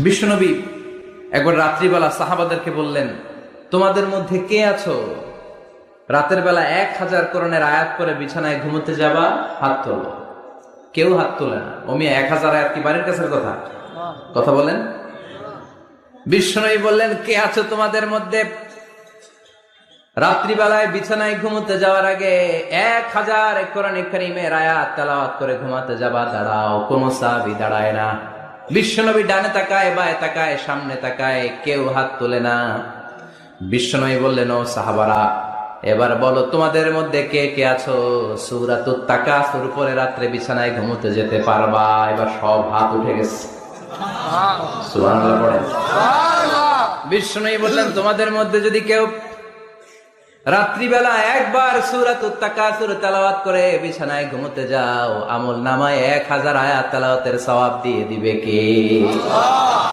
বিশ্বনবী একবার রাত্রিবেলা সাহাবাদেরকে বললেন, তোমাদের মধ্যে কে আছো রাতের বেলা 1000 কোরআনের আয়াত করে বিছানায় ঘুমোতে যাবা? হাত তোলো। কেউ হাত তোলে না। ওমি 1000 আয়াত কি বাড়ির কাছের কথা? কথা বলেন। বিশ্বনবী বললেন, কে আছো তোমাদের মধ্যে রাত্রিবেলায় বিছানায় ঘুমোতে যাওয়ার আগে 1000 কোরআনে কারীমের আয়াত তেলাওয়াত করে ঘুমাতে যাবা? দাঁড়াও। কোন সাহাবী দাঁড়ায় না। বিশ্বনবী ডানে তাকায়, বায়ে তাকায়, সামনে তাকায়, কেউ হাত তোলে না। বিশ্বনবী বললেন, ও সাহাবারা, এবার বলো তোমাদের মধ্যে কে কে আছো সূরাতুত তাকাসুর পরে রাত্রে বিছানায় ঘুমোতে যেতে পারবা? এবার সব হাত উঠে গেছে। সুবহানাল্লাহ পড়েন। বিশ্বনবী বললেন, তোমাদের মধ্যে যদি কেউ রাত্রিবেলা একবার সূরাতুত তাকাসুর তেলাওয়াত করে বিছানায় ঘুমোতে যাও, আমল নামায় 1000 আয়াত তেলাওয়াতের সওয়াব দিয়ে দিবে কে?